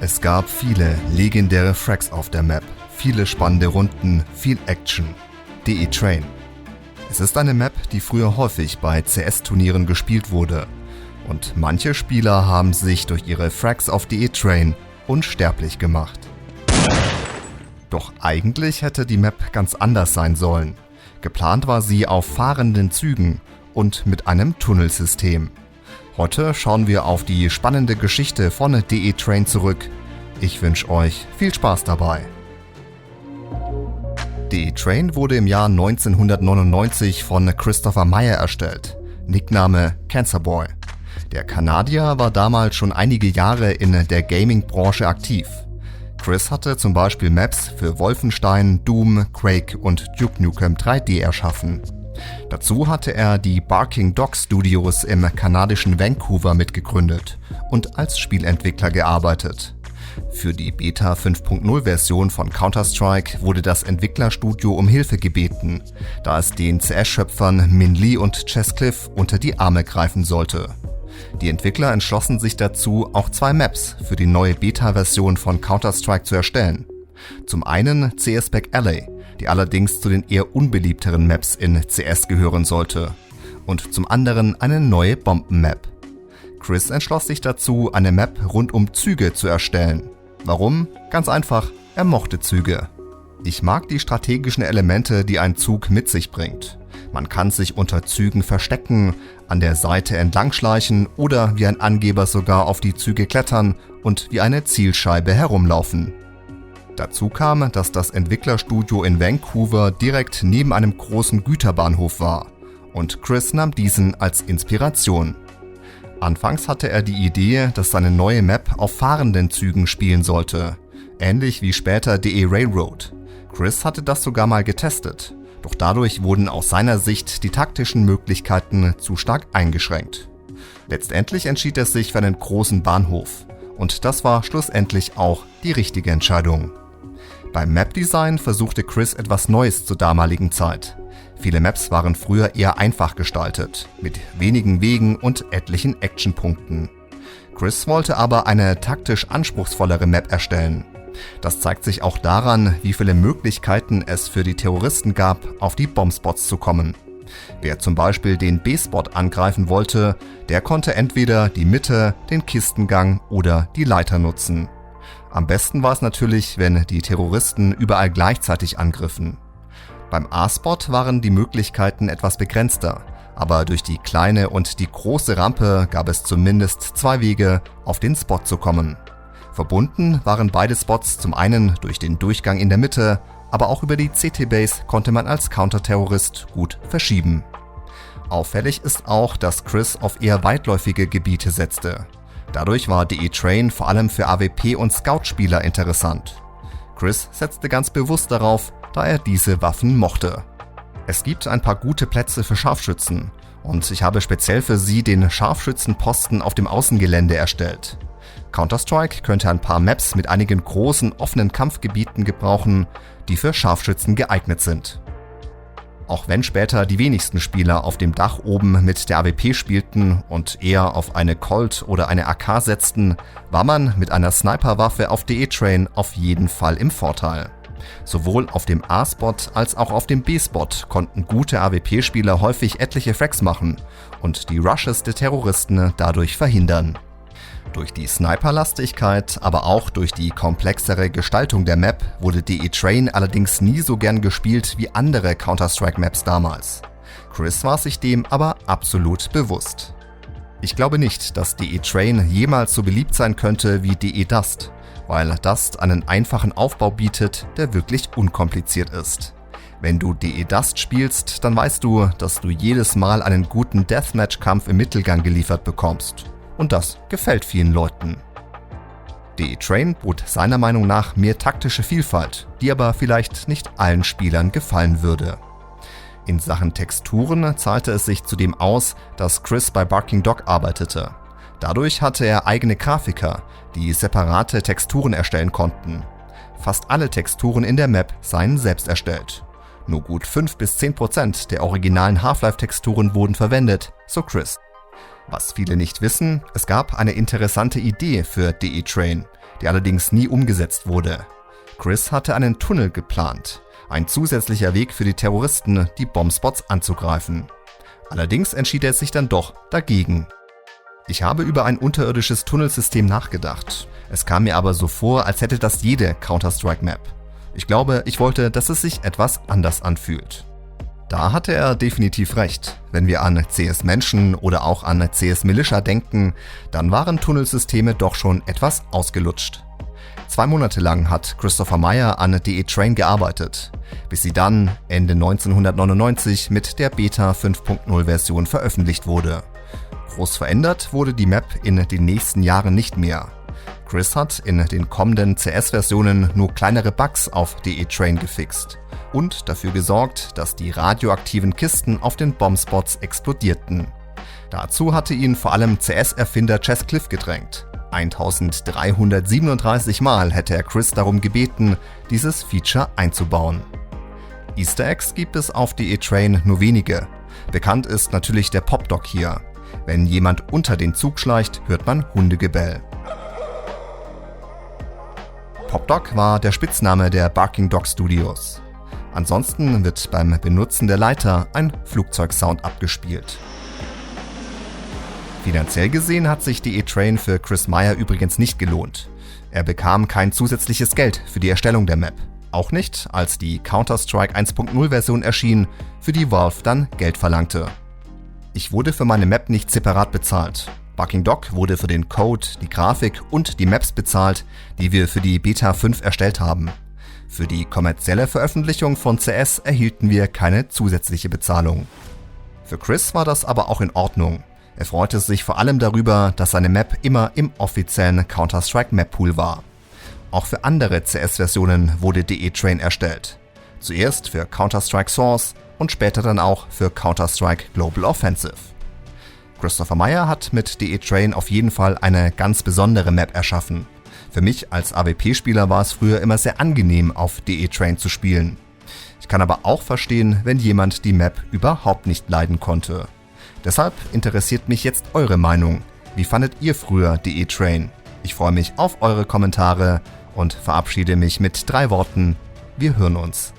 Es gab viele legendäre Frags auf der Map, viele spannende Runden, viel Action. DE Train. Es ist eine Map, die früher häufig bei CS-Turnieren gespielt wurde. Und manche Spieler haben sich durch ihre Frags auf DE Train unsterblich gemacht. Doch eigentlich hätte die Map ganz anders sein sollen. Geplant war sie auf fahrenden Zügen und mit einem Tunnelsystem. Heute schauen wir auf die spannende Geschichte von DE Train zurück. Ich wünsche euch viel Spaß dabei. DE Train wurde im Jahr 1999 von Christopher Meyer erstellt, Nickname Cancerboy. Der Kanadier war damals schon einige Jahre in der Gaming-Branche aktiv. Chris hatte zum Beispiel Maps für Wolfenstein, Doom, Quake und Duke Nukem 3D erschaffen. Dazu hatte er die Barking Dog Studios im kanadischen Vancouver mitgegründet und als Spielentwickler gearbeitet. Für die Beta 5.0 Version von Counter-Strike wurde das Entwicklerstudio um Hilfe gebeten, da es den CS-Schöpfern Min Lee und Chess Cliff unter die Arme greifen sollte. Die Entwickler entschlossen sich dazu, auch 2 Maps für die neue Beta-Version von Counter-Strike zu erstellen. Zum einen CS Back Alley, die allerdings zu den eher unbeliebteren Maps in CS gehören sollte, und zum anderen eine neue Bomben-Map. Chris entschloss sich dazu, eine Map rund um Züge zu erstellen. Warum? Ganz einfach, er mochte Züge. Ich mag die strategischen Elemente, die ein Zug mit sich bringt. Man kann sich unter Zügen verstecken, an der Seite entlangschleichen oder wie ein Angeber sogar auf die Züge klettern und wie eine Zielscheibe herumlaufen. Dazu kam, dass das Entwicklerstudio in Vancouver direkt neben einem großen Güterbahnhof war und Chris nahm diesen als Inspiration. Anfangs hatte er die Idee, dass seine neue Map auf fahrenden Zügen spielen sollte, ähnlich wie später DE Railroad. Chris hatte das sogar mal getestet, doch dadurch wurden aus seiner Sicht die taktischen Möglichkeiten zu stark eingeschränkt. Letztendlich entschied er sich für einen großen Bahnhof und das war schlussendlich auch die richtige Entscheidung. Beim Map-Design versuchte Chris etwas Neues zur damaligen Zeit. Viele Maps waren früher eher einfach gestaltet, mit wenigen Wegen und etlichen Actionpunkten. Chris wollte aber eine taktisch anspruchsvollere Map erstellen. Das zeigt sich auch daran, wie viele Möglichkeiten es für die Terroristen gab, auf die Bombspots zu kommen. Wer zum Beispiel den B-Spot angreifen wollte, der konnte entweder die Mitte, den Kistengang oder die Leiter nutzen. Am besten war es natürlich, wenn die Terroristen überall gleichzeitig angriffen. Beim A-Spot waren die Möglichkeiten etwas begrenzter, aber durch die kleine und die große Rampe gab es zumindest 2 Wege, auf den Spot zu kommen. Verbunden waren beide Spots zum einen durch den Durchgang in der Mitte, aber auch über die CT-Base konnte man als Counterterrorist gut verschieben. Auffällig ist auch, dass Chris auf eher weitläufige Gebiete setzte. Dadurch war DE Train vor allem für AWP- und Scout-Spieler interessant. Chris setzte ganz bewusst darauf, da er diese Waffen mochte. Es gibt ein paar gute Plätze für Scharfschützen und ich habe speziell für sie den Scharfschützenposten auf dem Außengelände erstellt. Counter-Strike könnte ein paar Maps mit einigen großen offenen Kampfgebieten gebrauchen, die für Scharfschützen geeignet sind. Auch wenn später die wenigsten Spieler auf dem Dach oben mit der AWP spielten und eher auf eine Colt oder eine AK setzten, war man mit einer Sniperwaffe auf DE Train auf jeden Fall im Vorteil. Sowohl auf dem A-Spot als auch auf dem B-Spot konnten gute AWP-Spieler häufig etliche Frags machen und die Rushes der Terroristen dadurch verhindern. Durch die Sniperlastigkeit, aber auch durch die komplexere Gestaltung der Map wurde DE Train allerdings nie so gern gespielt wie andere Counter-Strike-Maps damals. Chris war sich dem aber absolut bewusst. Ich glaube nicht, dass DE Train jemals so beliebt sein könnte wie DE Dust, weil Dust einen einfachen Aufbau bietet, der wirklich unkompliziert ist. Wenn du DE Dust spielst, dann weißt du, dass du jedes Mal einen guten Deathmatch-Kampf im Mittelgang geliefert bekommst. Und das gefällt vielen Leuten. DE Train bot seiner Meinung nach mehr taktische Vielfalt, die aber vielleicht nicht allen Spielern gefallen würde. In Sachen Texturen zahlte es sich zudem aus, dass Chris bei Barking Dog arbeitete. Dadurch hatte er eigene Grafiker, die separate Texturen erstellen konnten. Fast alle Texturen in der Map seien selbst erstellt. Nur gut 5-10% der originalen Half-Life-Texturen wurden verwendet, so Chris. Was viele nicht wissen, es gab eine interessante Idee für DE Train, die allerdings nie umgesetzt wurde. Chris hatte einen Tunnel geplant, ein zusätzlicher Weg für die Terroristen, die Bombspots anzugreifen. Allerdings entschied er sich dann doch dagegen. Ich habe über ein unterirdisches Tunnelsystem nachgedacht. Es kam mir aber so vor, als hätte das jede Counter-Strike-Map. Ich glaube, ich wollte, dass es sich etwas anders anfühlt. Da hatte er definitiv recht. Wenn wir an CS Menschen oder auch an CS Militia denken, dann waren Tunnelsysteme doch schon etwas ausgelutscht. 2 Monate lang hat Christopher Meyer an DE Train gearbeitet, bis sie dann Ende 1999 mit der Beta 5.0 Version veröffentlicht wurde. Groß verändert wurde die Map in den nächsten Jahren nicht mehr. Chris hat in den kommenden CS-Versionen nur kleinere Bugs auf DE Train gefixt und dafür gesorgt, dass die radioaktiven Kisten auf den Bombspots explodierten. Dazu hatte ihn vor allem CS-Erfinder Chess Cliff gedrängt. 1337 Mal hätte er Chris darum gebeten, dieses Feature einzubauen. Easter Eggs gibt es auf DE Train nur wenige. Bekannt ist natürlich der Popdog hier. Wenn jemand unter den Zug schleicht, hört man Hundegebell. Popdog war der Spitzname der Barking Dog Studios. Ansonsten wird beim Benutzen der Leiter ein Flugzeugsound abgespielt. Finanziell gesehen hat sich DE Train für Chris Meyer übrigens nicht gelohnt. Er bekam kein zusätzliches Geld für die Erstellung der Map. Auch nicht, als die Counter-Strike 1.0 Version erschien, für die Valve dann Geld verlangte. Ich wurde für meine Map nicht separat bezahlt. Barking Dog wurde für den Code, die Grafik und die Maps bezahlt, die wir für die Beta 5 erstellt haben. Für die kommerzielle Veröffentlichung von CS erhielten wir keine zusätzliche Bezahlung. Für Chris war das aber auch in Ordnung. Er freute sich vor allem darüber, dass seine Map immer im offiziellen Counter-Strike Map Pool war. Auch für andere CS-Versionen wurde DE Train erstellt. Zuerst für Counter-Strike Source und später dann auch für Counter-Strike Global Offensive. Christopher Meyer hat mit DE Train auf jeden Fall eine ganz besondere Map erschaffen. Für mich als AWP-Spieler war es früher immer sehr angenehm, auf DE Train zu spielen. Ich kann aber auch verstehen, wenn jemand die Map überhaupt nicht leiden konnte. Deshalb interessiert mich jetzt eure Meinung. Wie fandet ihr früher DE Train? Ich freue mich auf eure Kommentare und verabschiede mich mit 3 Worten. Wir hören uns.